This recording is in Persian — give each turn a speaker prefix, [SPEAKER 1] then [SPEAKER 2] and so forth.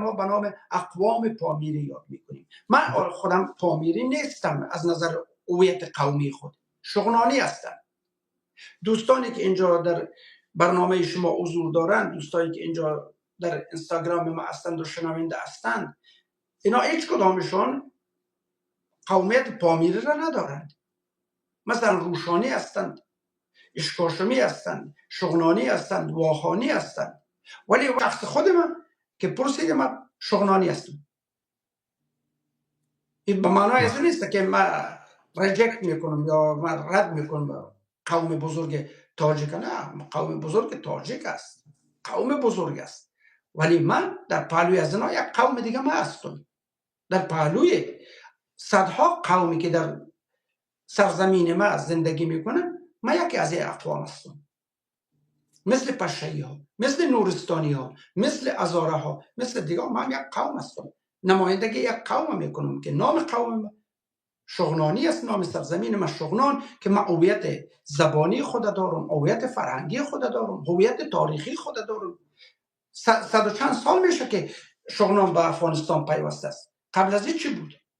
[SPEAKER 1] ما به نام اقوام پامیری یاد میکنیم. من خودم پامیری نیستم از نظر هویت قومی خود، شغنانی هستم. دوستانی که اینجا در برنامه شما حضور دارند، دوستانی که اینجا در اینستاگرام ما هستند و شنونده هستند، اینا هیچ کدامشون قومیت پامیری را ندارند. مثلا روشانی هستند، اشکاشمی هستند، شغنانی هستند، واخانی هستند. ولی شخص خود من که پرسید، من شغنانی هستم. این به معنای از نیست که من ریجکت میکنم یا من رد میکنم قوم بزرگ تاجیک. نه، قوم بزرگ تاجیک است، قوم بزرگ است، ولی من در پهلوی از اینا یک قوم دیگه ما هستم. در پهلوی صدها قومی که در سرزمین ما زندگی میکنن، ما یکی از این اقوام هستم. مثل پشه‌ای ها، مثل نورستانی ها، مثل هزاره ها، مثل دیگه ما هم یک قوم هستم. نمایندگی یک قوم میکنم که نام قوم شغنانی است، نام سرزمین ما شغنان، که من هویت زبانی خود دارم، هویت فرهنگی خود دارم، هویت تاریخی خود دارم. صد و چند سال میشه که شغنان به افغانستان پیوسته است. قبل از این چی بود؟